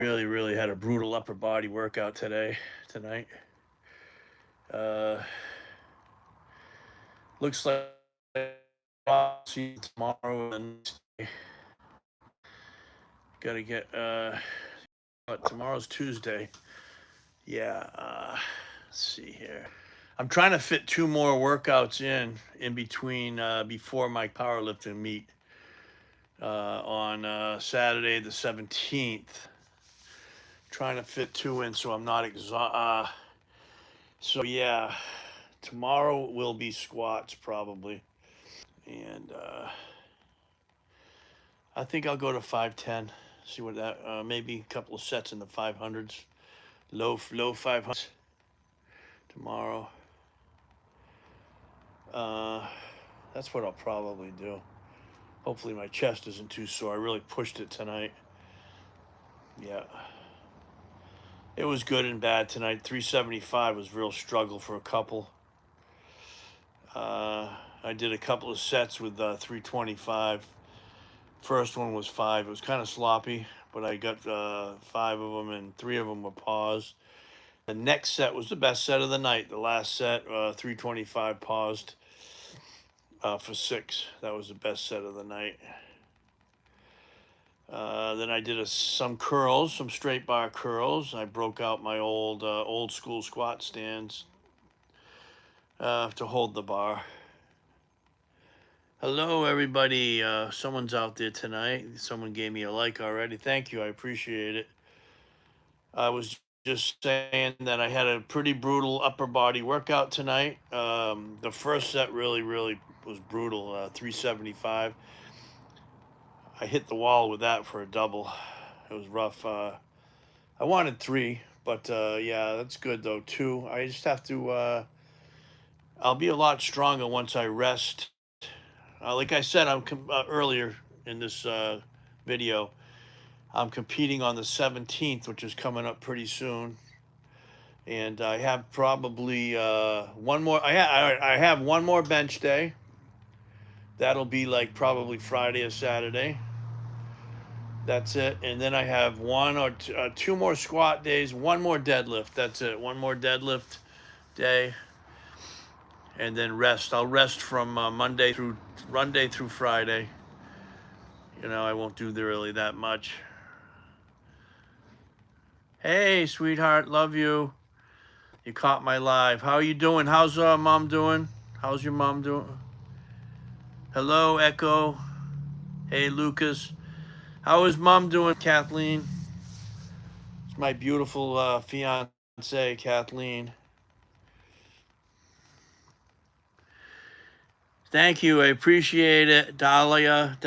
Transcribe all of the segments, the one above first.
really had a brutal upper body workout tonight. Uh, looks like I'll see tomorrow and gotta get but tomorrow's Tuesday. Yeah, let's see here. I'm trying to fit two more workouts in between before my powerlifting meet on Saturday the 17th. Trying to fit two in so I'm not exhausted. So yeah, tomorrow will be squats probably, and I think I'll go to 510. See what that maybe a couple of sets in the 500s, low 500s tomorrow. Uh, that's what I'll probably do. Hopefully my chest isn't too sore. I really pushed it tonight. Yeah. It was good and bad tonight. 375 was real struggle for a couple. I did a couple of sets with 325. First one was 5. It was kind of sloppy, but I got 5 of them, and 3 of them were paused. The next set was the best set of the night. The last set, 325 paused for 6. That was the best set of the night. Then I did some curls, some straight bar curls. I broke out my old school squat stands to hold the bar. Hello, everybody. Someone's out there tonight. Someone gave me a like already. Thank you. I appreciate it. I was just saying that I had a pretty brutal upper body workout tonight. The first set really was brutal. 375. I hit the wall with that for a double. It was rough. I wanted 3, but yeah, that's good though. 2. I just have to. I'll be a lot stronger once I rest. Like I said, earlier in this video, I'm competing on the 17th, which is coming up pretty soon, and I have probably one more. I have one more bench day. That'll be like probably Friday or Saturday. That's it, and then I have one or two more squat days, one more deadlift. That's it. One more deadlift day, and then rest. I'll rest from Monday through Friday. I won't do really that much. Hey, sweetheart, love you. You caught my live. How are you doing? How's mom doing? How's your mom doing? Hello, Echo. Hey, Lucas. How is mom doing, Kathleen? It's my beautiful fiance, Kathleen. Thank you. I appreciate it. Dahlia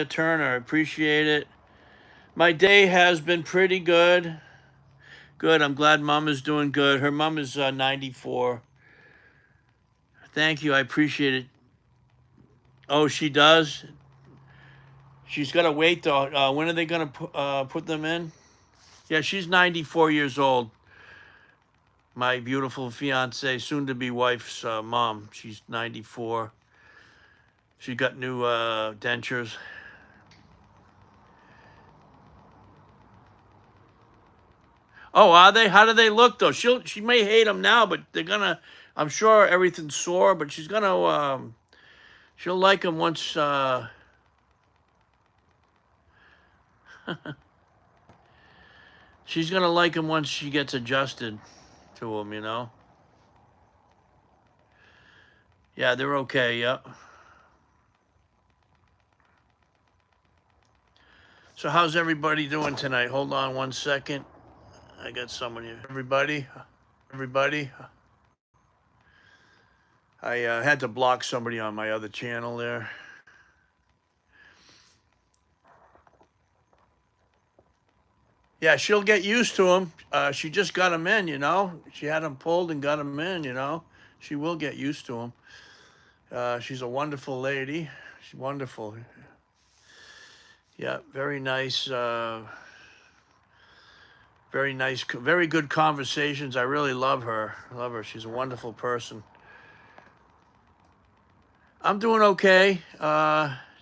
Turner. I appreciate it. My day has been pretty good. Good. I'm glad mom is doing good. Her mom is 94. Thank you. I appreciate it. Oh, she does? She's got to wait, though. When are they going to put them in? Yeah, she's 94 years old. My beautiful fiance, soon-to-be wife's mom. She's 94. She got new dentures. Oh, are they? How do they look though? She may hate them now, but they're gonna. I'm sure everything's sore, but she's gonna. She'll like them once. She's gonna like them once she gets adjusted to them. Yeah, they're okay. Yep. So how's everybody doing tonight? Hold on one second. I got someone here. Everybody. I had to block somebody on my other channel there. Yeah, she'll get used to them. She just got them in, She had them pulled and got them in. She will get used to them. She's a wonderful lady. She's wonderful. Yeah, very nice. Very nice, very good conversations. I really love her. She's a wonderful person. I'm doing okay.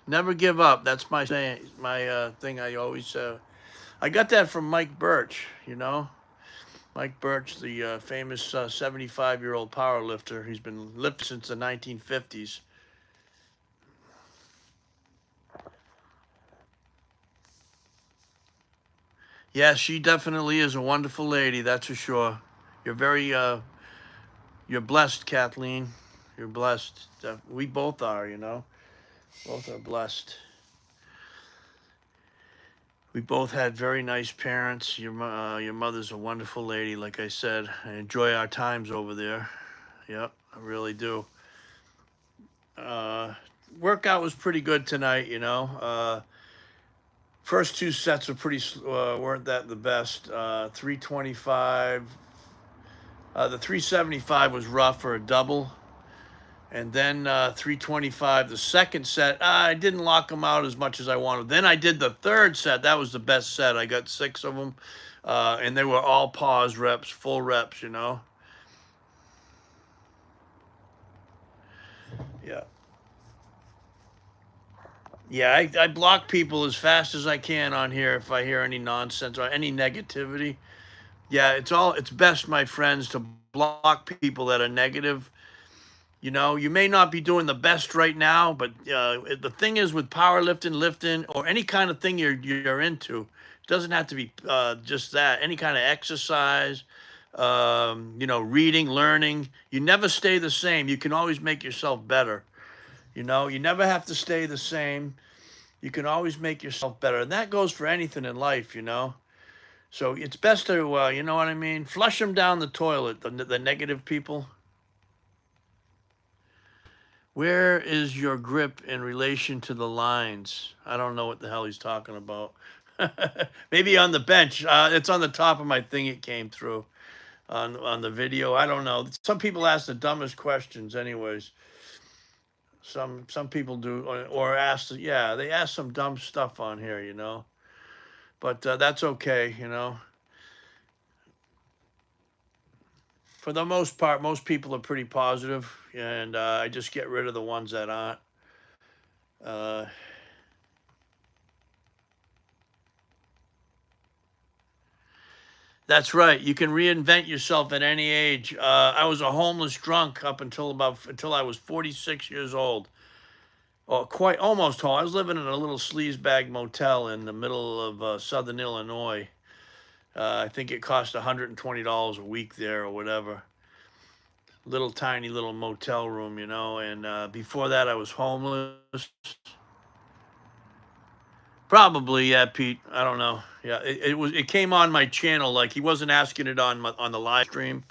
Never give up. That's my saying. My thing. I I got that from Mike Birch, Mike Birch, the famous 75-year-old power lifter. He's been lifting since the 1950s. Yeah, she definitely is a wonderful lady, that's for sure. You're very, you're blessed, Kathleen. You're blessed. We both are, Both are blessed. We both had very nice parents. Your mother's a wonderful lady, like I said. I enjoy our times over there. Yep, I really do. Uh, Workout was pretty good tonight. First two sets were weren't that the best. 325. The 375 was rough for a double, and then 325. The second set, I didn't lock them out as much as I wanted. Then I did the third set. That was the best set. I got six of them, and they were all pause reps, full reps. Yeah. Yeah, I block people as fast as I can on here if I hear any nonsense or any negativity. Yeah, it's best, my friends, to block people that are negative. You may not be doing the best right now, but the thing is with powerlifting, lifting, or any kind of thing you're into, it doesn't have to be just that. Any kind of exercise, reading, learning, you never stay the same. You can always make yourself better. You never have to stay the same. You can always make yourself better, and that goes for anything in life. So it's best to, you know what I mean, flush them down the toilet. The negative people. Where is your grip in relation to the lines? I don't know what the hell he's talking about. Maybe on the bench. It's on the top of my thing. It came through on the video. I don't know. Some people ask the dumbest questions, anyways. Some people do, or ask. Yeah, they ask some dumb stuff on here. But that's okay. For the most part, most people are pretty positive, and I just get rid of the ones that aren't. Uh, That's right. You can reinvent yourself at any age. I was a homeless drunk up until I was 46 years old. Or quite almost home. I was living in a little sleazebag motel in the middle of southern Illinois. I think it cost $120 a week there or whatever. Little tiny little motel room. And before that, I was homeless. Probably, yeah, Pete. I don't know. Yeah, it came on my channel. Like he wasn't asking it on the live stream.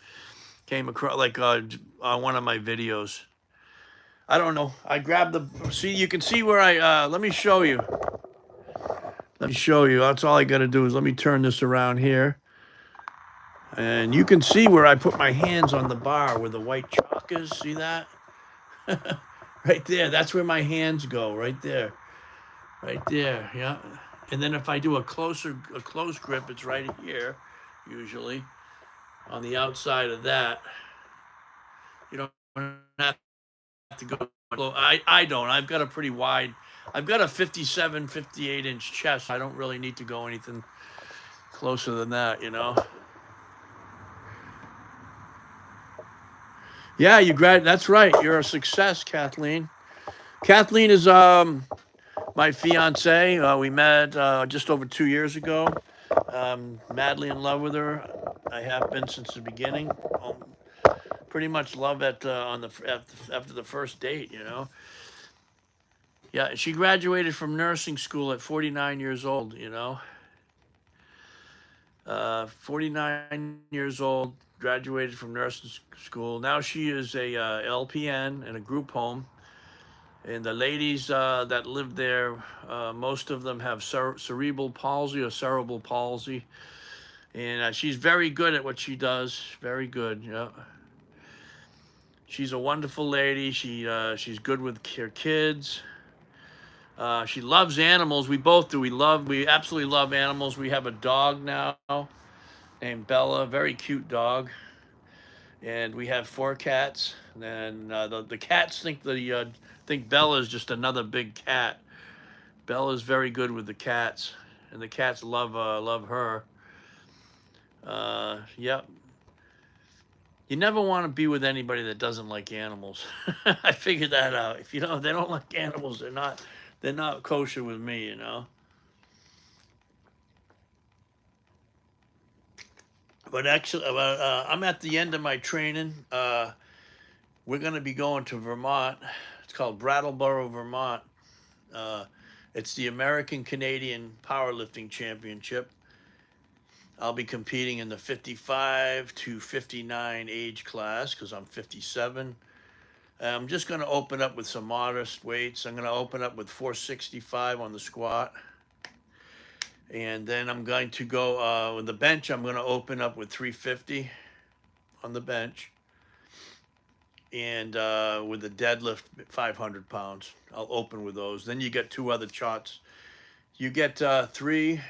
Came across like on one of my videos. I don't know. I grabbed the. See, you can see where I. Let me show you. Let me show you. That's all I got to do is let me turn this around here, and you can see where I put my hands on the bar where the white chalk is. See that? Right there. That's where my hands go. Right there. Right there. Yeah. And then if I do a close grip, it's right here, usually on the outside of that. You don't have to go. I don't. I've got a pretty wide. I've got a 57, 58-inch chest. I don't really need to go anything closer than that. Yeah, that's right. You're a success, Kathleen. Kathleen is my fiance. We met just over 2 years ago. Madly in love with her. I have been since the beginning. Pretty much love at on the after the first date. Yeah, she graduated from nursing school at 49 years old. 49 years old, graduated from nursing school. Now she is a LPN in a group home. And the ladies that live there, most of them have cerebral palsy or cerebral palsy. And she's very good at what she does. Very good. Yeah. She's a wonderful lady. She's good with her kids. She loves animals. We both do. We absolutely love animals. We have a dog now named Bella, very cute dog, and we have four cats. And the cats think Bella is just another big cat. Bella's very good with the cats. and the cats love her. Yep. You never want to be with anybody that doesn't like animals. I figured that out. If they don't like animals, they're not kosher with me. But actually, I'm at the end of my training. We're going to be going to Vermont. It's called Brattleboro, Vermont. Uh, it's the American Canadian Powerlifting Championship. I'll be competing in the 55 to 59 age class because I'm 57. I'm just going to open up with some modest weights. I'm going to open up with 465 on the squat. And then I'm going to go with the bench. I'm going to open up with 350 on the bench. And with the deadlift, 500 pounds. I'll open with those. Then you get two other charts. You get three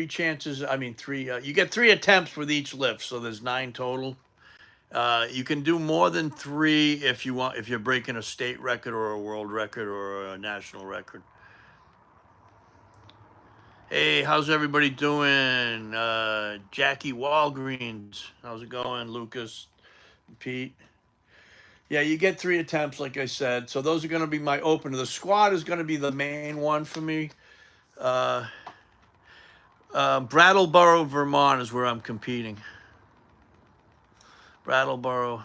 chances. I mean, you get three attempts with each lift. So there's 9 total. You can do more than 3 if you want, if you're breaking a state record or a world record or a national record. Hey, how's everybody doing? Jackie Walgreens, how's it going? Lucas, Pete. Yeah, you get 3 attempts, like I said. So those are going to be my opener. The squat is going to be the main one for me. Brattleboro, Vermont is where I'm competing. Brattleboro.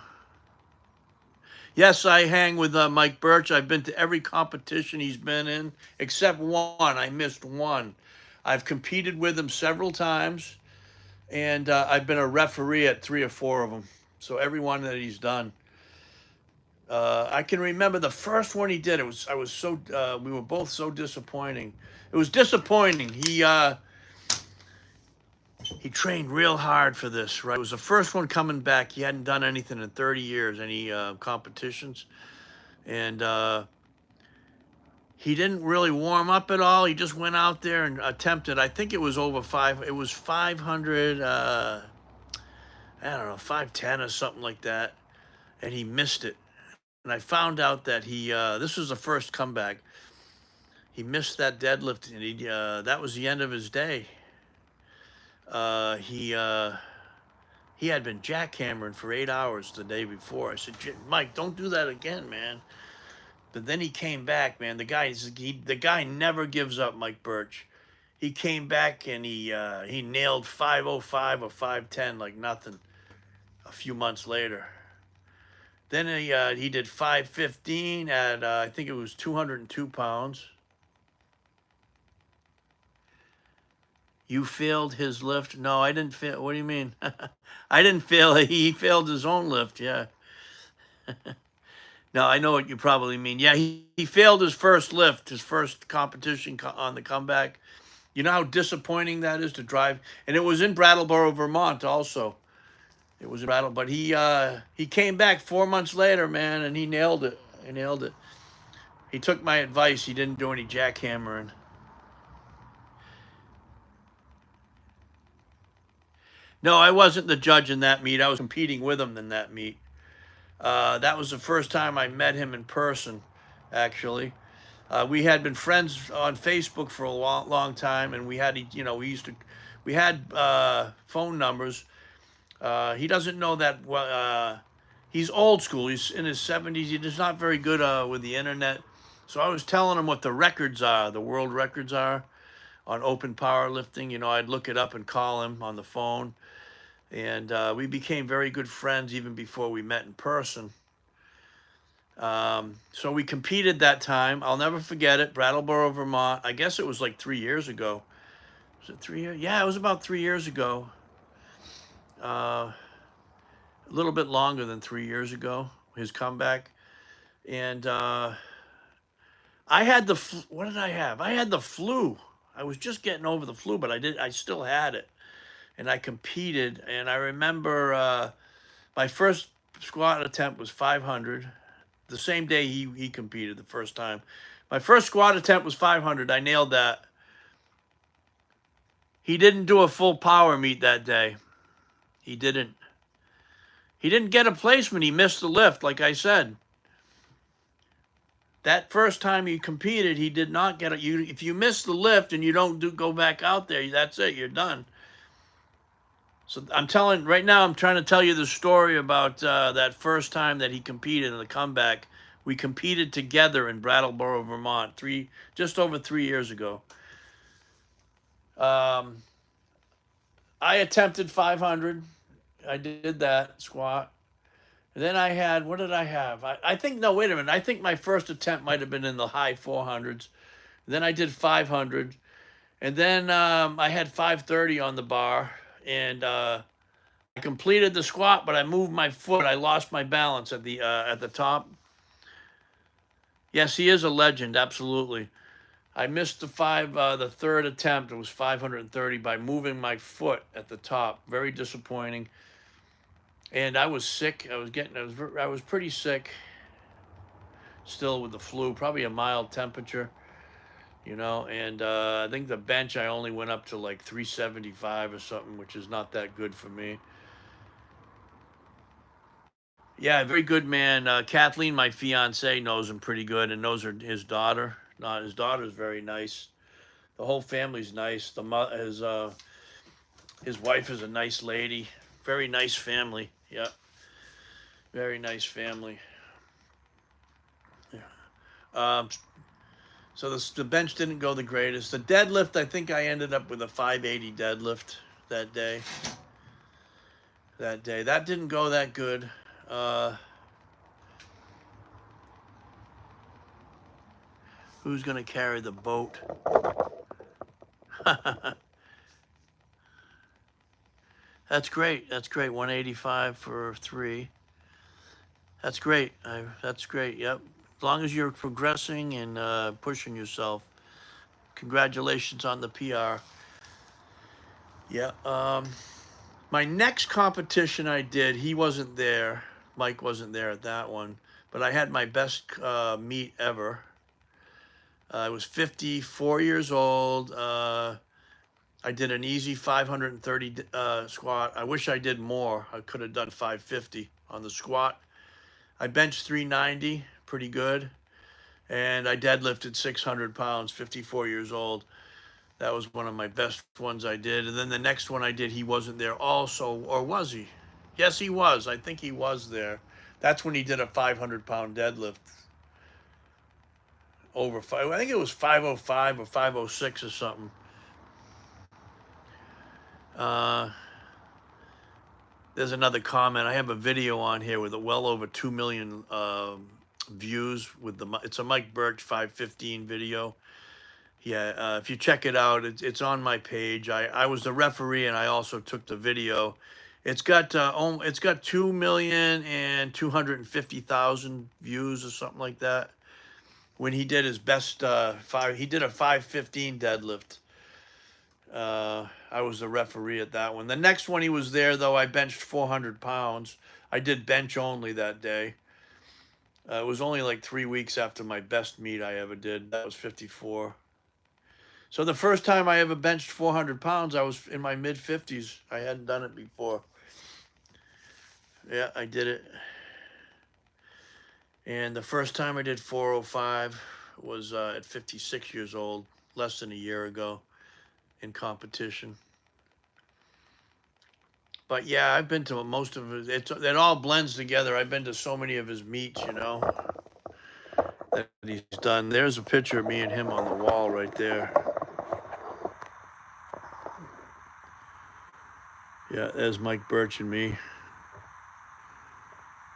Yes, I hang with Mike Birch. I've been to every competition he's been in, except one. I missed one. I've competed with him several times, and I've been a referee at 3 or 4 of them. So every one that he's done. I can remember the first one he did. We were both so disappointing. It was disappointing. He trained real hard for this, right? It was the first one coming back. He hadn't done anything in 30 years, any competitions. And he didn't really warm up at all. He just went out there and attempted. I think it was over 5. It was 500, I don't know, 510 or something like that. And he missed it. And I found out that this was the first comeback. He missed that deadlift, and that was the end of his day. He had been jackhammering for 8 hours the day before. I said, Mike, don't do that again, man. But then he came back, man. The guy never gives up, Mike Birch. He came back and he nailed 505 or 510 like nothing a few months later. Then he did 515 at I think it was 202 pounds. You failed his lift? No, I didn't fail. What do you mean? I didn't fail. He failed his own lift. Yeah. No, I know what you probably mean. Yeah, he failed his first lift, his first competition on the comeback. You know how disappointing that is to drive? And it was in Brattleboro, Vermont also. It was in but he came back 4 months later, man, and he nailed it. He nailed it. He took my advice. He didn't do any jackhammering. No, I wasn't the judge in that meet. I was competing with him in that meet. That was the first time I met him in person, actually. We had been friends on Facebook for a long, long time, and we had phone numbers. He doesn't know that. He's old school. He's in his 70s. He's not very good with the internet. So I was telling him what the records are, the world records are on open powerlifting. I'd look it up and call him on the phone. And we became very good friends even before we met in person. So we competed that time. I'll never forget it. Brattleboro, Vermont. I guess it was like 3 years ago. Was it 3 years? Yeah, it was about 3 years ago. A little bit longer than 3 years ago, his comeback. And I had what did I have? I had the flu. I was just getting over the flu, but I still had it. And I competed, and I remember my first squat attempt was 500. The same day he competed the first time. My first squat attempt was 500. I nailed that. He didn't do a full power meet that day. He didn't get a placement. He missed the lift, like I said. That first time he competed, he did not get it. You, if you miss the lift and you don't go back out there, that's it. You're done. So I'm telling right now. I'm trying to tell you the story about that first time that he competed in the comeback. We competed together in Brattleboro, Vermont, just over 3 years ago. Um, I attempted 500. I did that squat. And then I had, what did I have? I think, no, wait a minute. I think my first attempt might have been in the high 400s. Then I did 500. And then I had 530 on the bar. And I completed the squat, but I moved my foot. I lost my balance at the top. Yes, he is a legend, absolutely. I missed the third attempt. It was 530 by moving my foot at the top. Very disappointing. And I was sick. I was pretty sick. Still with the flu, probably a mild temperature, And I think the bench I only went up to like 375 or something, which is not that good for me. Yeah, very good man. Kathleen, my fiance, knows him pretty good and knows his daughter. His daughter's very nice. The whole family's nice. His wife is a nice lady. Very nice family. Yeah, very nice family. Yeah. So the bench didn't go the greatest. The deadlift, I think I ended up with a 580 deadlift that day. That didn't go that good. Who's going to carry the boat? That's great. That's great. 185 for 3. That's great. That's great. Yep. As long as you're progressing and pushing yourself. Congratulations on the PR. Yeah. My next competition I did, he wasn't there. Mike wasn't there at that one. But I had my best meet ever. I was 54 years old. I did an easy 530 squat. I wish I did more. I could have done 550 on the squat. I benched 390, pretty good. And I deadlifted 600 pounds, 54 years old. That was one of my best ones I did. And then the next one I did, he wasn't there also, or was he? Yes, he was. I think he was there. That's when he did a 500-pound deadlift. Over 5, I think it was 505 or 506 or something. There's another comment. I have a video on here with well over 2 million views with it's a Mike Birch 515 video. Yeah, if you check it out, it's on my page. I was the referee and I also took the video. It's got 2,250,000 views or something like that. When he did his best he did a 515 deadlift. I was the referee at that one. The next one he was there, though, I benched 400 pounds. I did bench only that day. It was only like 3 weeks after my best meet I ever did. That was 54. So the first time I ever benched 400 pounds, I was in my mid-50s. I hadn't done it before. Yeah, I did it. And the first time I did 405 was at 56 years old, less than a year ago in competition. But yeah, I've been to most of it. It all blends together. I've been to so many of his meets, that he's done. There's a picture of me and him on the wall right there. Yeah, there's Mike Birch and me.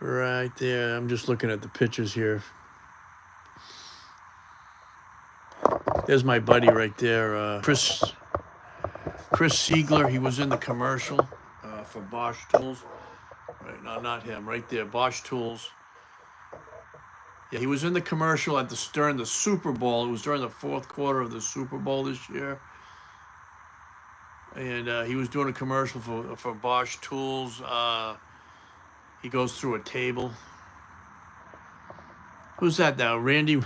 Right there. I'm just looking at the pictures here. There's my buddy right there, Chris Siegler. He was in the commercial for Bosch Tools. Right, no, not him. Right there, Bosch Tools. Yeah, he was in the commercial during the Super Bowl. It was during the fourth quarter of the Super Bowl this year. And he was doing a commercial for Bosch Tools. He goes through a table. Who's that now? Randy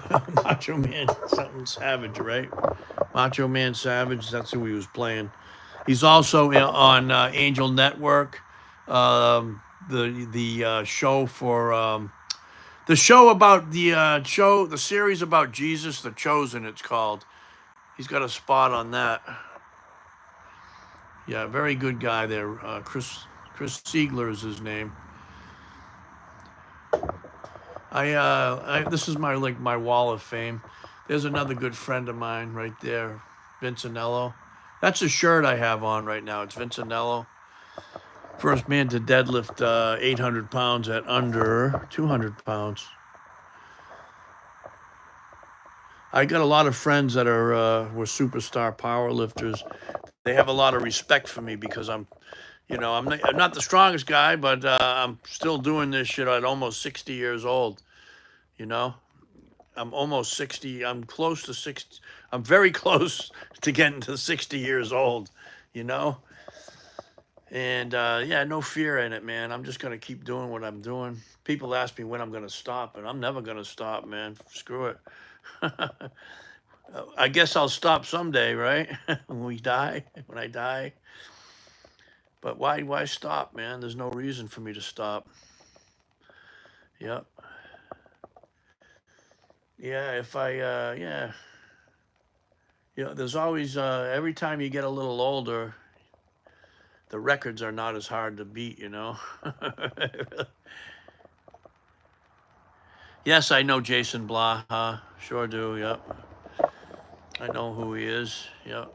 Macho Man something Savage, right? Macho Man Savage. That's who he was playing. He's also on Angel Network, the show for The show about the series about Jesus, The Chosen, it's called. He's got a spot on that. Yeah, very good guy there. Chris Siegler is his name. This is my wall of fame. There's another good friend of mine right there, Vincenello. That's a shirt I have on right now. It's Vincenello. First man to deadlift 800 pounds at under 200 pounds. I got a lot of friends that were superstar power lifters. They have a lot of respect for me because I'm not the strongest guy, but I'm still doing this shit at almost 60 years old. You know, I'm almost 60. I'm close to 60. I'm very close to getting to 60 years old. You know, and yeah, no fear in it, man. I'm just gonna keep doing what I'm doing. People ask me when I'm gonna stop, and I'm never gonna stop, man. Screw it. I guess I'll stop someday, right? When we die, when I die. But why stop, man? There's no reason for me to stop. Yep. Yeah, if I yeah. There's always every time you get a little older, the records are not as hard to beat, you know. Yes, I know Jason Blah, huh? Sure do, yep. I know who he is. Yep.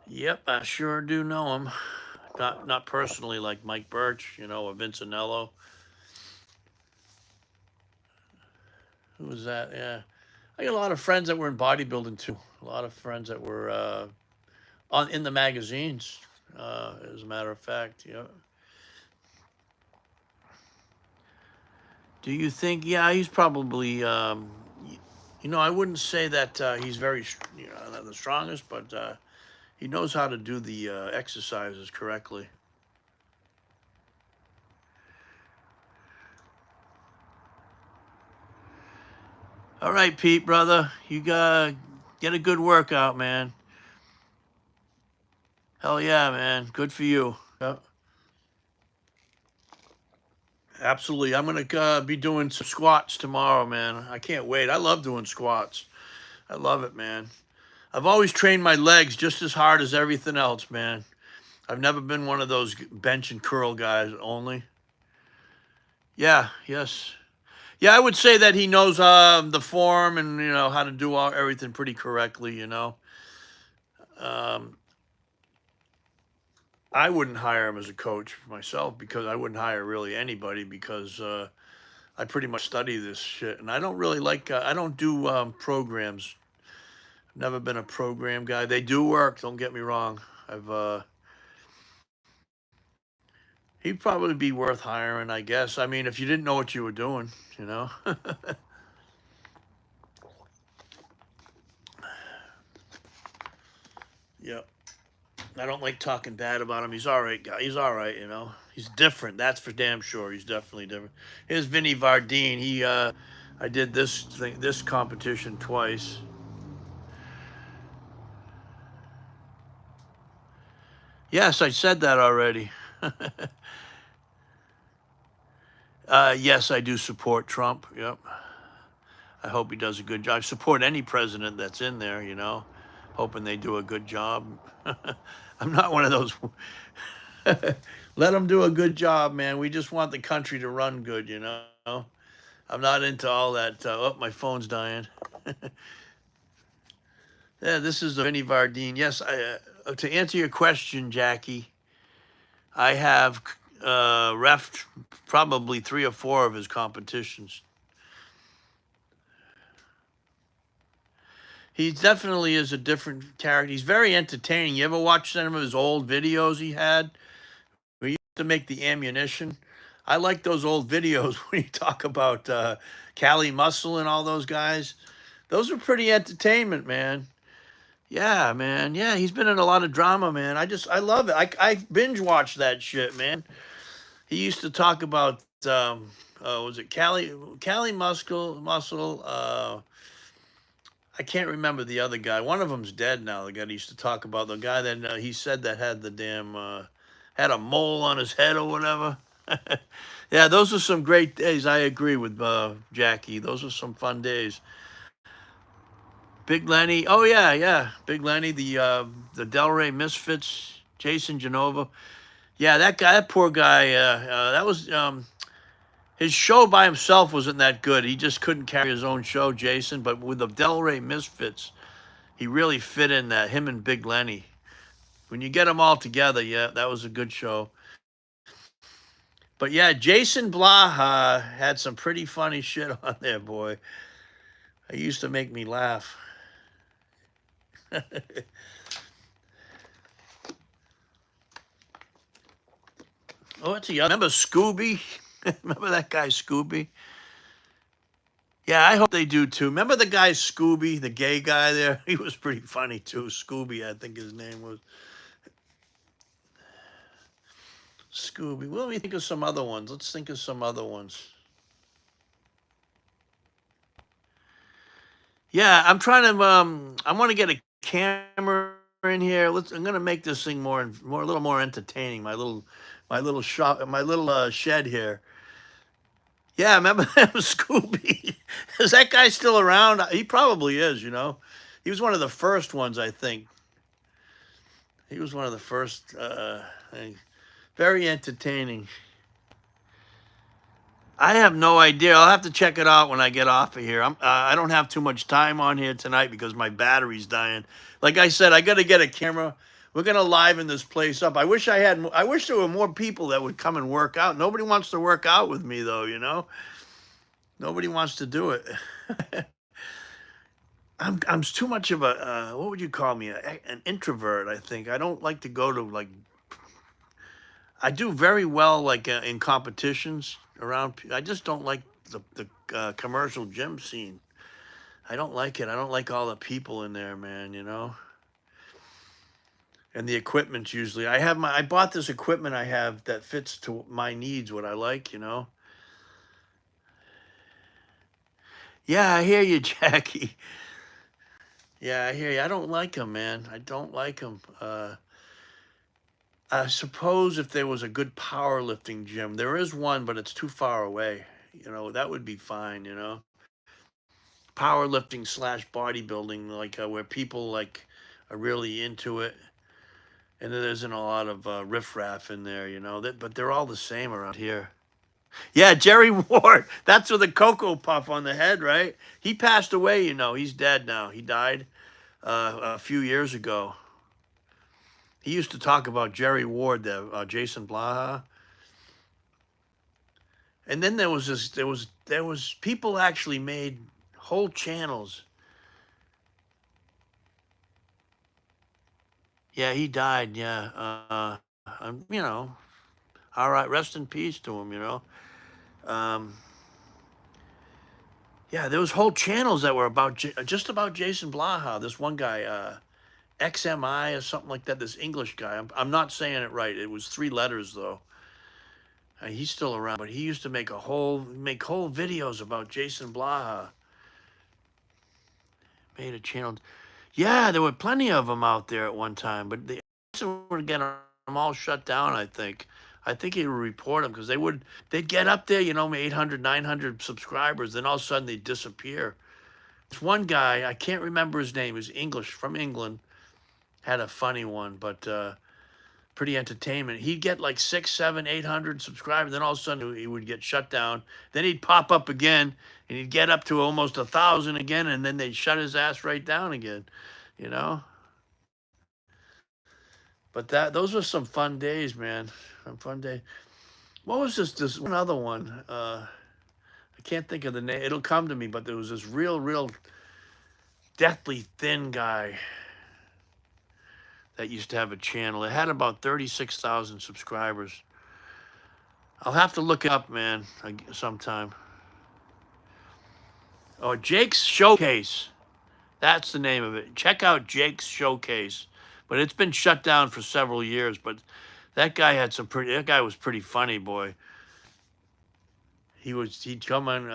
Yep, I sure do know him. Not personally like Mike Birch, or Vincenello. Who was that? Yeah. I got a lot of friends that were in bodybuilding too. A lot of friends that were on in the magazines. As a matter of fact, Do you think? Yeah, he's probably. I wouldn't say that he's very, not the strongest, but he knows how to do the exercises correctly. All right, Pete, brother, you got get a good workout, man. Hell yeah, man. Good for you. Yep. Absolutely. I'm gonna be doing some squats tomorrow, man. I can't wait. I love doing squats. I love it, man. I've always trained my legs just as hard as everything else, man. I've never been one of those bench and curl guys only. Yeah, yes. Yeah, I would say that he knows the form and how to do everything pretty correctly. Um, I wouldn't hire him as a coach myself because I wouldn't hire really anybody because I pretty much study this shit and I don't really like. I don't do programs. Never been a program guy. They do work. Don't get me wrong. I've He'd probably be worth hiring, I guess. I mean, if you didn't know what you were doing, you know. Yep. I don't like talking bad about him. He's all right, guy. He's all right, you know. He's different. That's for damn sure. He's definitely different. Here's Vinny Vardine. I did this competition twice. Yes, I said that already. Yes, I do support Trump. Yep. I hope he does a good job. I support any president that's in there, hoping they do a good job. I'm not one of those. Let them do a good job, man. We just want the country to run good, I'm not into all that. Oh, my phone's dying. Yeah, this is Vinny Vardine. Yes, to answer your question, Jackie, I have refed probably 3 or 4 of his competitions. He definitely is a different character. He's very entertaining. You ever watch some of his old videos he had? We used to make the ammunition. I like those old videos when you talk about Cali Muscle and all those guys. Those were pretty entertainment, man. Yeah, man. Yeah, he's been in a lot of drama, man. I love it. I binge watch that shit, man. He used to talk about was it Cali Muscle? I can't remember the other guy. One of them's dead now. The guy he used to talk about, the guy that he said that had the damn had a mole on his head or whatever. Yeah, those are some great days. I agree with Jackie. Those are some fun days. Big Lenny. Oh yeah, yeah. Big Lenny, the Delray Misfits, Jason Genova. Yeah, that guy, that poor guy. That was his show by himself wasn't that good. He just couldn't carry his own show, Jason. But with the Delray Misfits, he really fit in that. Him and Big Lenny. When you get them all together, yeah, that was a good show. But yeah, Jason Blaha had some pretty funny shit on there, boy. It used to make me laugh. Oh, it's a young. Remember Scooby? Remember that guy Scooby? Yeah, I hope they do too. Remember the guy Scooby, the gay guy there? He was pretty funny too. Scooby, I think his name was Scooby. Well, let me think of some other ones. Let's think of some other ones. Yeah, I'm trying to. I want to get a camera in here. I'm gonna make this thing a little more entertaining. My little shed here. Yeah, remember that was Scooby? Is that guy still around? He probably is. He was one of the first ones, I think. He was one of the first. Very entertaining. I have no idea. I'll have to check it out when I get off of here. I don't have too much time on here tonight because my battery's dying. Like I said, I got to get a camera. We're gonna liven this place up. I wish there were more people that would come and work out. Nobody wants to work out with me though. Nobody wants to do it. I'm too much of a what would you call me? An introvert. I think I don't like to go to like. I do very well like in competitions around. I just don't like the commercial gym scene. I don't like it. I don't like all the people in there, man. And the equipment usually. I bought this equipment I have that fits to my needs, what I like. Yeah, I hear you, Jackie. Yeah, I hear you. I don't like them, man. I don't like them. I suppose if there was a good powerlifting gym, there is one, but it's too far away. That would be fine. Powerlifting slash bodybuilding, like where people like are really into it, and then there isn't a lot of riffraff in there. But they're all the same around here. Yeah, Jerry Ward. That's with the cocoa puff on the head, right? He passed away. He's dead now. He died a few years ago. He used to talk about Jerry Ward, the Jason Blaha. And then there was people actually made whole channels. Yeah, he died. Yeah, all right. Rest in peace to him. Um, yeah, there was whole channels that were just about Jason Blaha. This one guy, XMI or something like that. This English guy. I'm not saying it right. It was 3 letters though. He's still around, but he used to make whole videos about Jason Blaha. Made a channel. Yeah, there were plenty of them out there at one time, but they were getting them all shut down. I think he would report them because they'd get up there, 800, 900 subscribers, then all of a sudden they'd disappear. This one guy, I can't remember his name. He was English from England. Had a funny one, but pretty entertainment. He'd get like 6, 7, 800 subscribers, then all of a sudden he would get shut down. Then he'd pop up again, and he'd get up to almost 1,000 again, and then they'd shut his ass right down again. You know. But those were some fun days, man. Some fun day. What was this one other one? I can't think of the name. It'll come to me. But there was this real deathly thin guy that used to have a channel. It had about 36,000 subscribers. I'll have to look it up, man, sometime. Oh, Jake's Showcase. That's the name of it. Check out Jake's Showcase. But it's been shut down for several years. But that guy was pretty funny, boy. He'd come on.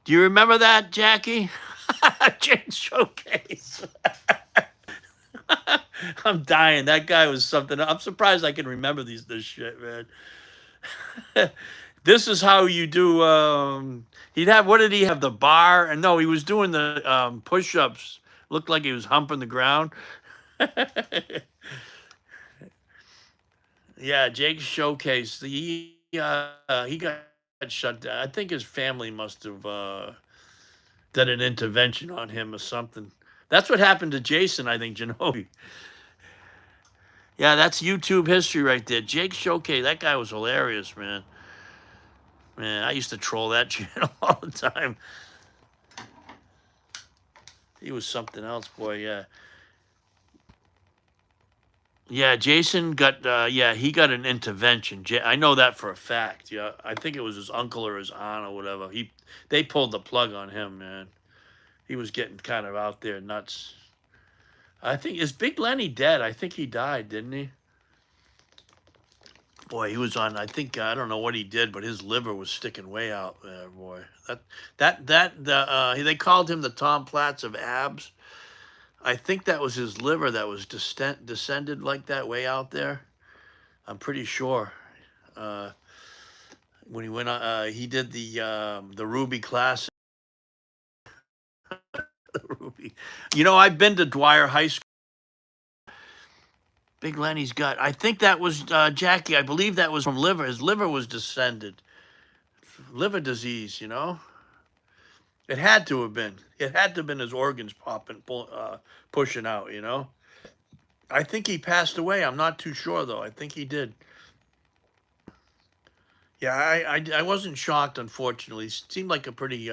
Do you remember that, Jackie? Jake's Showcase. I'm dying. That guy was something. I'm surprised I can remember this shit, man. This is how you do. He'd have, what did he have? The bar, and no, he was doing the push-ups. Looked like he was humping the ground. Yeah, Jake's showcase. He got shut down. I think his family must have did an intervention on him or something. That's what happened to Jason, I think, Genobi. Yeah, that's YouTube history right there. Jake Showcase, that guy was hilarious, man. Man, I used to troll that channel all the time. He was something else, boy. Yeah, yeah. Jason got, yeah, he got an intervention. I know that for a fact. Yeah, I think it was his uncle or his aunt or whatever. They pulled the plug on him, man. He was getting kind of out there nuts. I think, is Big Lenny dead? I think he died, didn't he? Boy, he was on. I think, I don't know what he did, but his liver was sticking way out there, boy. They called him the Tom Platz of abs. I think that was his liver that was descended like that way out there. I'm pretty sure. Uh, when he went on, he did the Ruby class. The Ruby. You know, I've been to Dwyer High School. Big Lenny's gut. I think that was Jackie. I believe that was from liver. His liver was descended. Liver disease, you know? It had to have been. It had to have been his organs pushing out, you know? I think he passed away. I'm not too sure, though. I think he did. Yeah, I wasn't shocked, unfortunately. He seemed like a pretty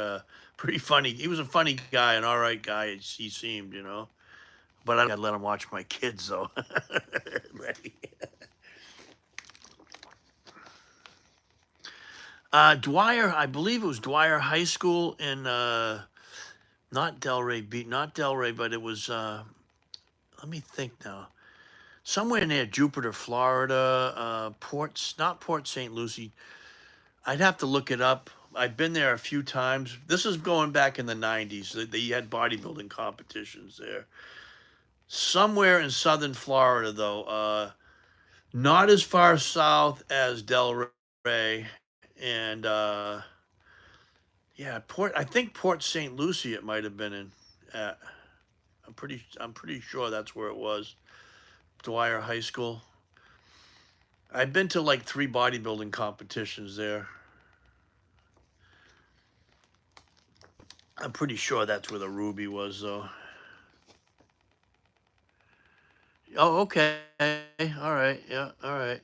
funny. He was a funny guy, an all right guy. He seemed, you know. But I gotta let him watch my kids, though. Dwyer, I believe it was Dwyer High School in not Delray Beach, not Delray, but it was. Let me think now. Somewhere near Jupiter, Florida. Not Port St. Lucie. I'd have to look it up. I've been there a few times. This is going back in the 90s. They had bodybuilding competitions there. Somewhere in southern Florida, though. Not as far south as Delray. And yeah, I think Port St. Lucie it might have been in. At. I'm pretty sure that's where it was. Dwyer High School. I've been to like 3 bodybuilding competitions there. I'm pretty sure that's where the Ruby was, though. Oh, okay. All right. Yeah. All right.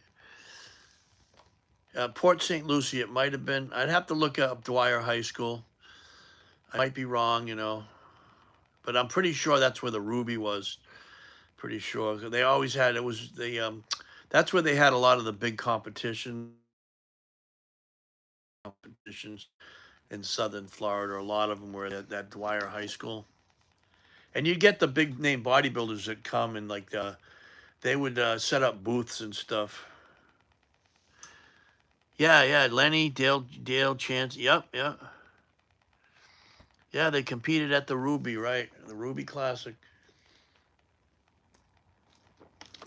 Port St. Lucie, it might have been. I'd have to look up Dwyer High School. I might be wrong, you know, but I'm pretty sure that's where the Ruby was. Pretty sure they always had. It was the that's where they had a lot of the big competitions in southern Florida. A lot of them were at that Dwyer High School, and you get the big name bodybuilders that come and like they would set up booths and stuff. Yeah, yeah, Lenny, Dale Chance. Yep, yeah. Yeah, they competed at the Ruby, right? The Ruby Classic.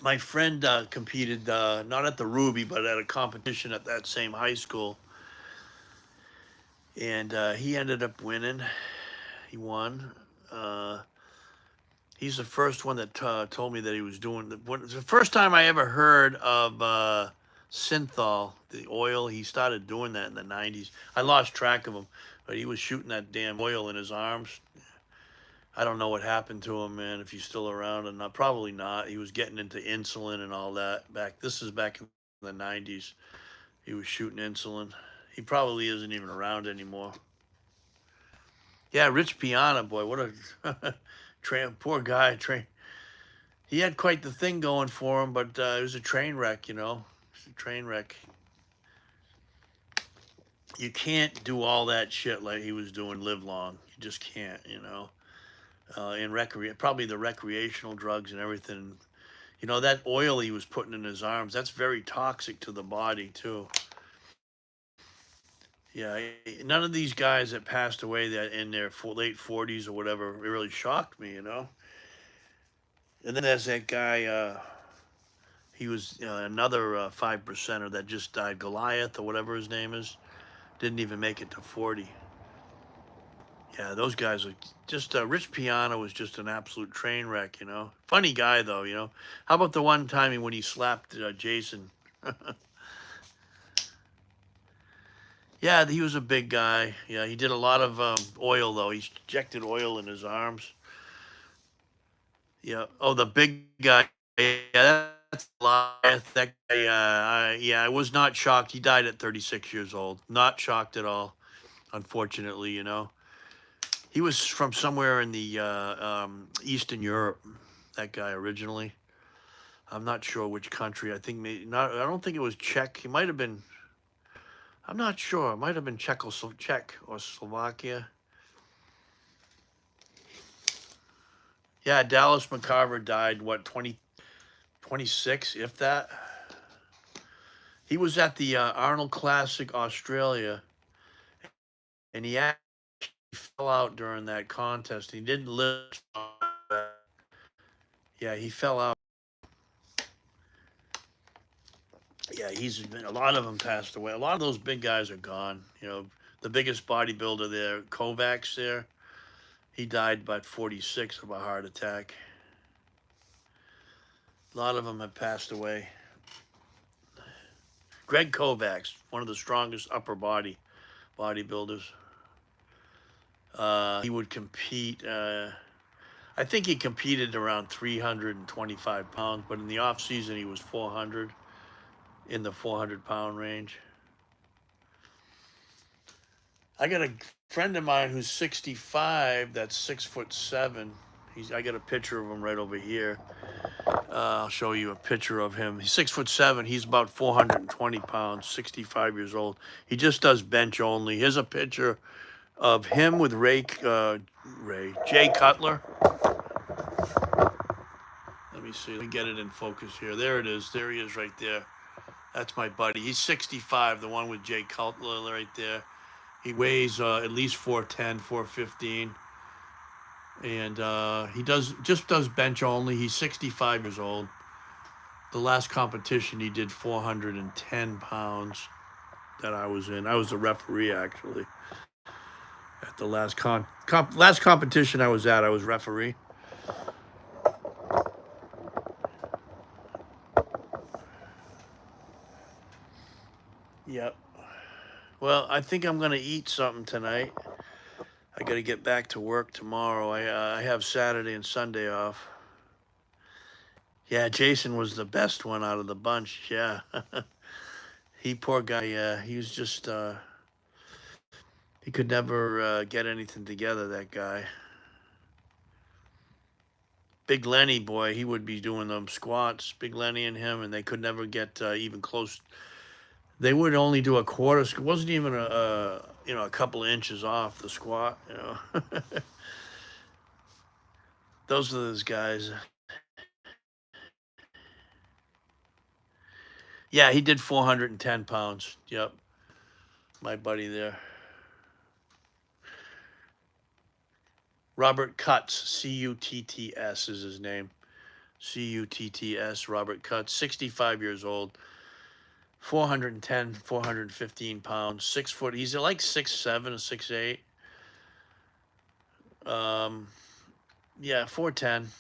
My friend competed not at the Ruby, but at a competition at that same high school, and he ended up winning. He won. Uh, he's the first one that told me that he was doing the first time I ever heard of synthol, the oil. He started doing that in the 90s. I lost track of him, but he was shooting that damn oil in his arms. I don't know what happened to him, man. If he's still around or not, probably not. He was getting into insulin and all that back. This is back in the 90s. He was shooting insulin. He probably isn't even around anymore. Yeah, Rich Piana, boy, what a poor guy. He had quite the thing going for him, but it was a train wreck, you know. It's a train wreck. You can't do all that shit like he was doing live long. You just can't, you know. In probably the recreational drugs and everything. You know, that oil he was putting in his arms, that's very toxic to the body, too. Yeah, none of these guys that passed away that in their late 40s or whatever, it really shocked me, you know. And then there's that guy. He was another 5 percenter that just died. Goliath or whatever his name is. Didn't even make it to 40. Yeah, those guys are just. Rich Piano was just an absolute train wreck. Funny guy though. How about the one time when he slapped Jason? Yeah, he was a big guy. Yeah, he did a lot of oil though. He injected oil in his arms. Yeah. Oh, the big guy. Yeah, that's Goliath. That guy. Yeah, I was not shocked. He died at 36 years old. Not shocked at all. Unfortunately, he was from somewhere in the Eastern Europe. That guy originally. I'm not sure which country. I think maybe not. I don't think it was Czech. He might have been. I'm not sure. It might have been Czech or Slovakia. Yeah, Dallas McCarver died, what, 2026, if that? He was at the Arnold Classic Australia, and he actually fell out during that contest. He didn't live. Yeah, he fell out. Yeah, a lot of them passed away. A lot of those big guys are gone. The biggest bodybuilder there, Kovacs there, he died by 46 of a heart attack. A lot of them have passed away. Greg Kovacs, one of the strongest upper body bodybuilders. He would compete. I think he competed around 325 pounds, but in the off season he was 400, in the 400-pound range. I got a friend of mine who's 65. That's 6'7". I got a picture of him right over here. I'll show you a picture of him. He's 6'7". He's about 420 pounds. 65 years old. He just does bench only. Here's a picture of him with Jay Cutler. Let me see. Let me get it in focus here. There it is. There he is right there. That's my buddy. He's 65, the one with Jay Cutler right there. He weighs at least 410, 415. And he does bench only. He's 65 years old. The last competition he did 410 pounds that I was in. I was the referee actually. At the last last competition I was at, I was referee. Yep. Well, I think I'm gonna eat something tonight. I got to get back to work tomorrow. I have Saturday and Sunday off. Yeah, Jason was the best one out of the bunch. Yeah, poor guy. Yeah, he was just he could never get anything together. That guy, Big Lenny, boy, he would be doing them squats. Big Lenny and him, and they could never get even close. They would only do a quarter. It wasn't even a couple of inches off the squat. Those are those guys. Yeah, he did 410 pounds. Yep, my buddy there. Robert Cutts, Cutts is his name. Cutts, Robert Cutts, 65 years old, 410, 415 pounds, 6 foot. He's like 6'7" or 6'8". Um, yeah, 410.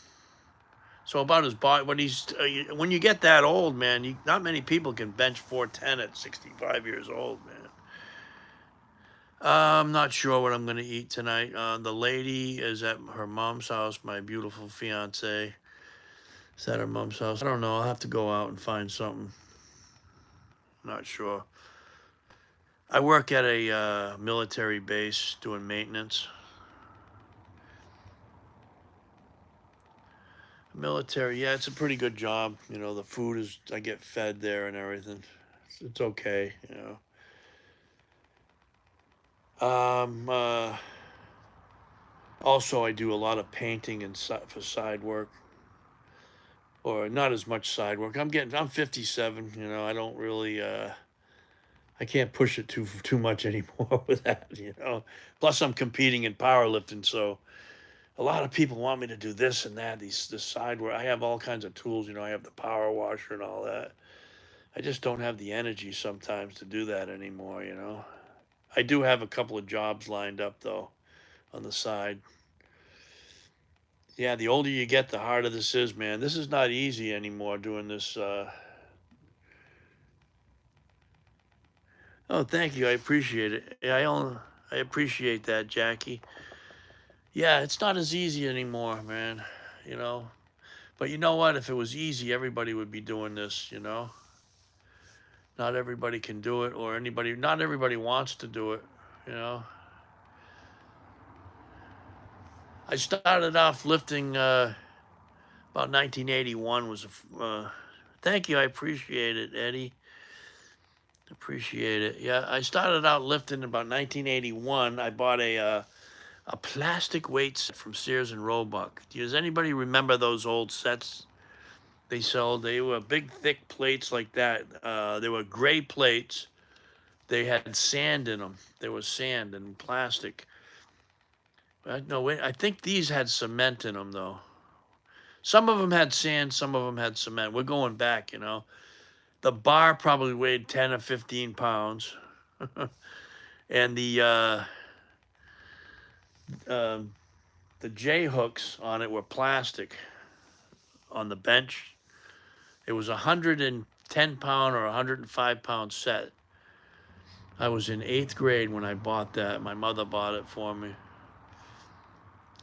So about his body. When you get that old, man, not many people can bench 410 at 65 years old, man. I'm not sure what I'm going to eat tonight. The lady is at her mom's house, my beautiful fiance. Is at her mom's house. I don't know. I'll have to go out and find something. Not sure. I work at a military base doing maintenance. Military, yeah, it's a pretty good job. The food I get fed there and everything. It's okay, Also, I do a lot of painting and for side work, or not as much side work. I'm 57. I don't really, I can't push it too much anymore with that. Plus, I'm competing in powerlifting, so a lot of people want me to do this and that, this side where I have all kinds of tools. I have the power washer and all that. I just don't have the energy sometimes to do that anymore. I do have a couple of jobs lined up though on the side. Yeah, the older you get, the harder this is, man. This is not easy anymore doing this. Oh, thank you. I appreciate it. I appreciate that, Jackie. Yeah, it's not as easy anymore, man. You know, but you know what? If it was easy, everybody would be doing this. Not everybody can do it, or not everybody wants to do it, you know. I started off lifting about 1981 was thank you. I appreciate it, Eddie. Appreciate it. Yeah, I started out lifting about 1981. I bought a plastic weight set from Sears and Roebuck. Does anybody remember those old sets they sold? They were big, thick plates like that. They were gray plates. They had sand in them. There was sand and plastic. No, wait. I think these had cement in them, though. Some of them had sand. Some of them had cement. We're going back. The bar probably weighed 10 or 15 pounds. And um the J hooks on it were plastic on the bench. It was a 110-pound or 105-pound set. I was in 8th grade when I bought that. My mother bought it for me.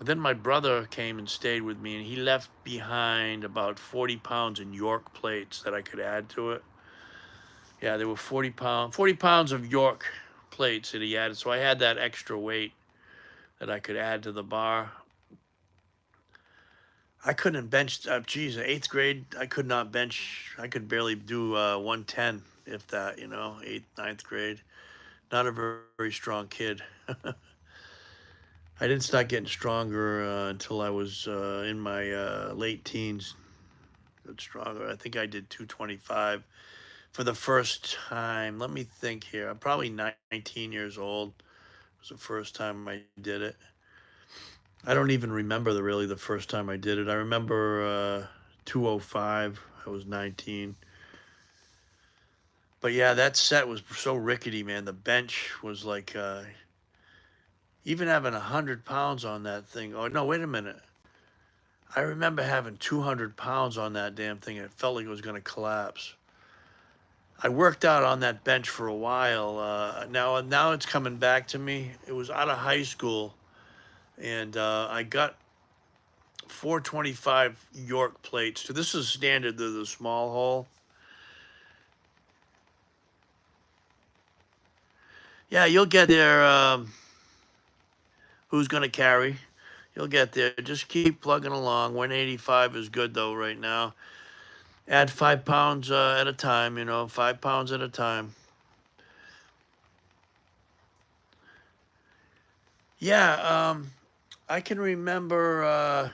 And then my brother came and stayed with me, and he left behind about 40 pounds in York plates that I could add to it. Yeah, there were 40 pounds of York plates that he added. So I had that extra weight that I could add to the bar. I couldn't bench. Geez, in 8th grade, I could not bench. I could barely do 110, if that. 8th, 9th grade. Not a very strong kid. I didn't start getting stronger until I was in my late teens. Got stronger. I think I did 225 for the first time. Let me think here. I'm probably 19 years old. It was the first time I did it. I don't even remember the first time I did it. I remember 205. I was 19. But yeah, that set was so rickety, man. The bench was like even having 100 pounds on that thing. Oh no, wait a minute. I remember having 200 pounds on that damn thing. It felt like it was going to collapse. I worked out on that bench for a while. Now it's coming back to me. It was out of high school, and I got 425 York plates. So this is standard, the small hole. Yeah, you'll get there. Who's going to carry? You'll get there. Just keep plugging along. 185 is good, though, right now. Add 5 pounds at a time, 5 pounds at a time. Yeah, I can remember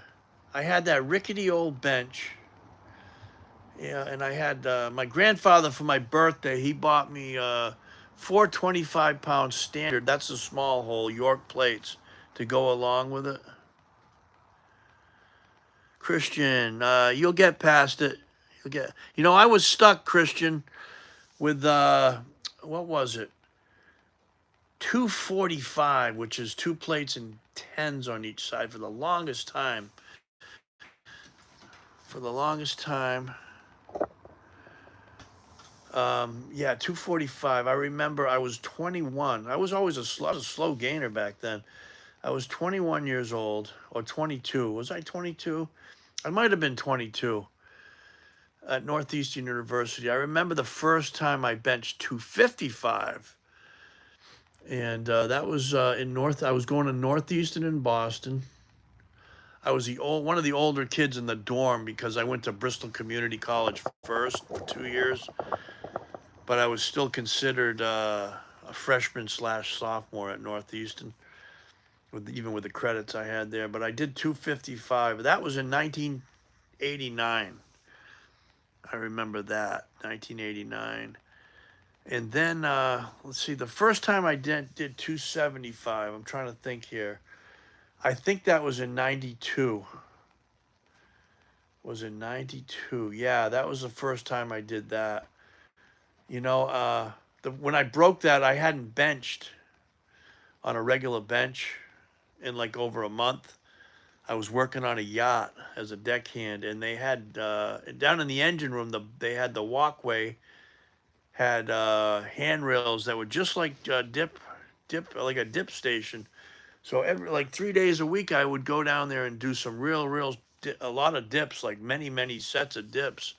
I had that rickety old bench. Yeah, and I had my grandfather for my birthday. He bought me 425-pound standard. That's the small hole York plates to go along with it. Christian, you'll get past it. You'll get. I was stuck, Christian, with what was it? 245, which is two plates and tens on each side for the longest time. For the longest time. Yeah, 245. I remember I was 21. I was always a slow gainer back then. I was 21 years old, or 22. Was I 22? I might have been 22 at Northeastern University. I remember the first time I benched 255. And that was in North. I was going to Northeastern in Boston. I was one of the older kids in the dorm because I went to Bristol Community College first for 2 years, but I was still considered a freshman slash sophomore at Northeastern, even with the credits I had there. But I did 255. That was in 1989. I remember that, 1989. And then let's see, the first time I did 275. I'm trying to think here. I think that was in 92. Was in 92. Yeah, that was the first time I did that. You know, when I broke that, I hadn't benched on a regular bench in like over a month. I was working on a yacht as a deckhand, and they had down in the engine room, they had the walkway had handrails that were just like dip like a dip station. So every like 3 days a week, I would go down there and do some real a lot of dips, like many sets of dips.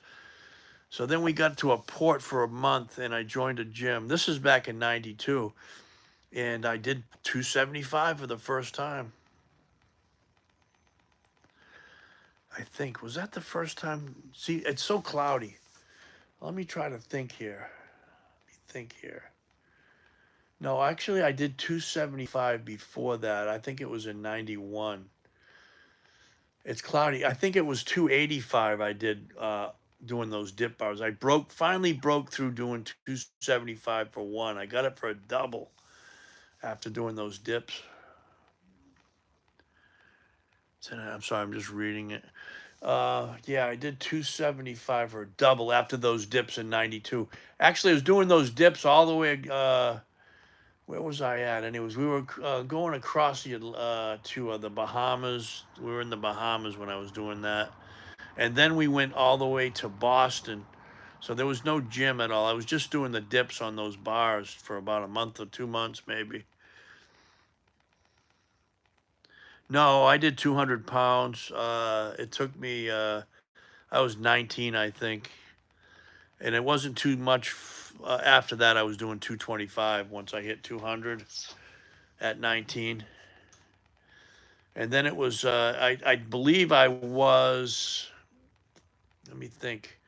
So then we got to a port for a month, and I joined a gym. This is back in '92, and I did 275 for the first time. I think was that the first time. See, it's so cloudy. Let me try to think here. Let me think here. No, actually, I did 275 before that. I think it was in '91. It's cloudy. I think it was 285 I did doing those dip bars. I finally broke through doing 275 for one. I got it for a double after doing those dips. I'm sorry, I'm just reading it. Yeah, I did 275 for a double after those dips in '92. Actually, I was doing those dips all the way. Where was I at? Anyways, we were going across to the Bahamas. We were in the Bahamas when I was doing that. And then we went all the way to Boston. So there was no gym at all. I was just doing the dips on those bars for about a month or 2 months, maybe. No, I did 200 pounds. It took me, I was 19, I think. And it wasn't too much. After that, I was doing 225 once I hit 200 at 19. And then it was, I believe I was, let me think.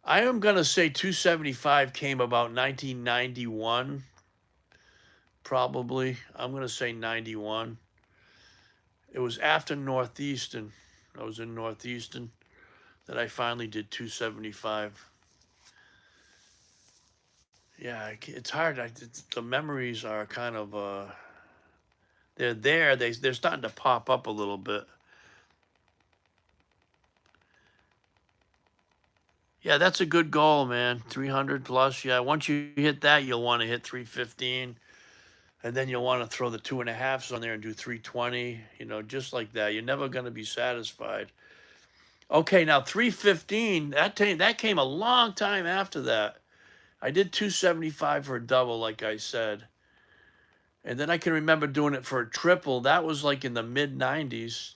I am going to say 275 came about 1991, probably. I'm going to say 91. It was after Northeastern. I was in Northeastern that I finally did 275. Yeah, it's hard. The memories are kind of, they're there. They're starting to pop up a little bit. Yeah, that's a good goal, man. 300 plus. Yeah, once you hit that, you'll want to hit 315. And then you'll want to throw the 2.5s on there and do 320, just like that. You're never going to be satisfied. Okay, now 315, that came a long time after that. I did 275 for a double, like I said. And then I can remember doing it for a triple. That was like in the mid 90s,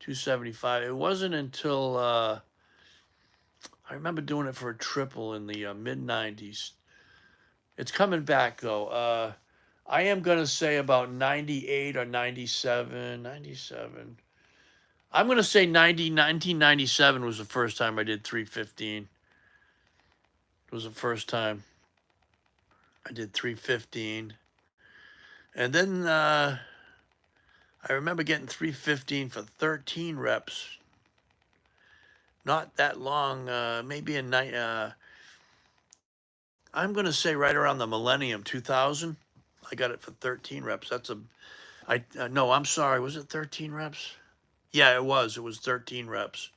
275. It wasn't until I remember doing it for a triple in the mid 90s. It's coming back, though. I am going to say about 98 or 97. 97. I'm going to say 1997 was the first time I did 315. It was the first time I did 315. And then I remember getting 315 for 13 reps. Not that long, maybe a night. I'm going to say right around the millennium, 2000. I got it for 13 reps. No, I'm sorry. Was it 13 reps? Yeah, it was. It was 13 reps.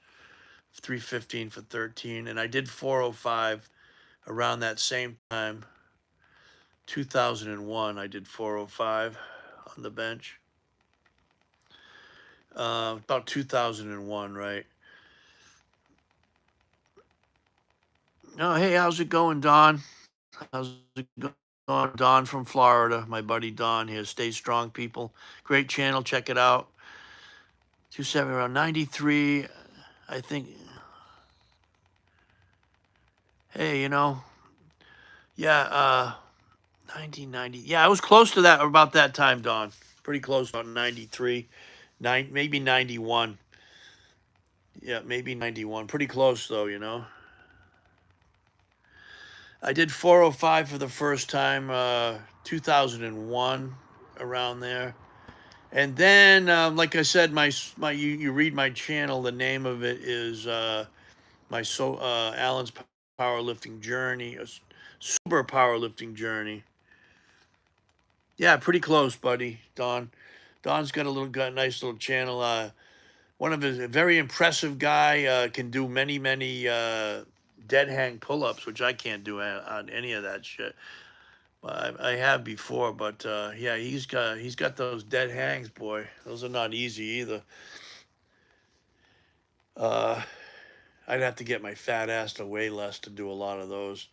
315 for 13. And I did 405 around that same time. 2001, I did 405 on the bench. About 2001, right? Oh, hey, how's it going, Don? How's it going? Don from Florida, my buddy Don here. Stay strong, people. Great channel. Check it out. 270 around 93, I think. Hey, yeah, 1990. Yeah, I was close to that about that time, Don. Pretty close, about 93, maybe 91. Yeah, maybe 91. Pretty close, though. I did 405 for the first time, 2001, around there. And then, like I said, you read my channel. The name of it is Allan's powerlifting journey, a super powerlifting journey. Yeah, pretty close, buddy, Don. Don's got a nice little channel. One of his a very impressive guy, can do many dead hang pull-ups, which I can't do on any of that shit. I have before, but yeah, he's got those dead hangs, boy. Those are not easy either. Uh, I'd have to get my fat ass to weigh less to do a lot of those.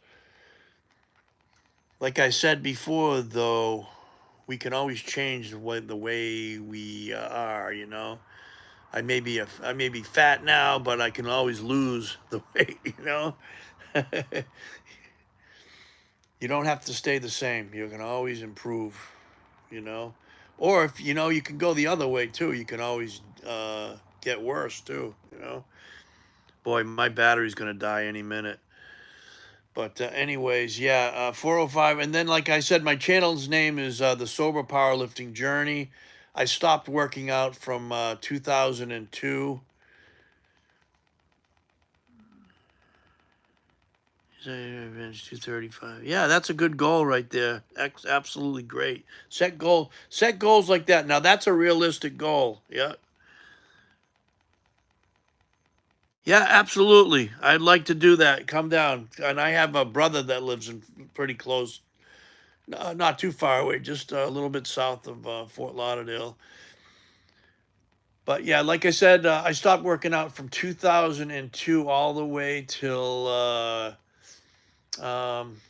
Like I said before, though, we can always change the way we are. I may be fat now, but I can always lose the weight. You don't have to stay the same. You can always improve. You know, or if you can go the other way too. You can always get worse too. Boy, my battery's gonna die any minute. But anyways, yeah, 405. And then, like I said, my channel's name is the Sober Powerlifting Journey. I stopped working out from 2002. 235. Yeah, that's a good goal right there. Absolutely great. Set goals like that. Now that's a realistic goal. Yeah. Yeah, absolutely. I'd like to do that. Come down. And I have a brother that lives in pretty close, not too far away, just a little bit south of Fort Lauderdale. But yeah, like I said, I stopped working out from 2002 all the way till um,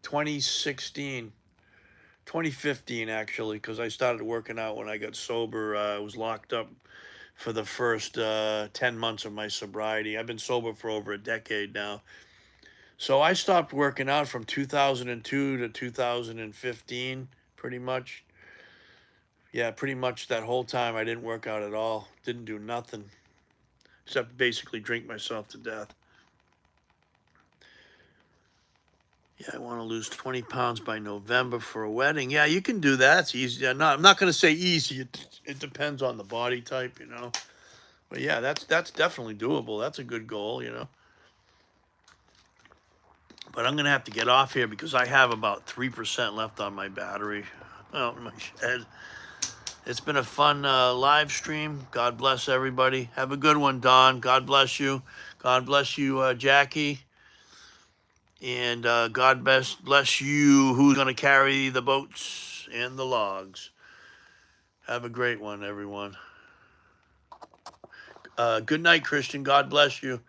2016, 2015 actually, because I started working out when I got sober. I was locked up for the first 10 months of my sobriety. I've been sober for over a decade now. So I stopped working out from 2002 to 2015, pretty much. Yeah, pretty much that whole time I didn't work out at all. Didn't do nothing except basically drink myself to death. Yeah, I want to lose 20 pounds by November for a wedding. Yeah, you can do that. It's easy. I'm not going to say easy. It depends on the body type. But yeah, that's definitely doable. That's a good goal. But I'm going to have to get off here because I have about 3% left on my battery out in my shed. It's been a fun live stream. God bless everybody. Have a good one, Don. God bless you. God bless you, Jackie. And God bless you who's going to carry the boats and the logs. Have a great one, everyone. Good night, Christian. God bless you.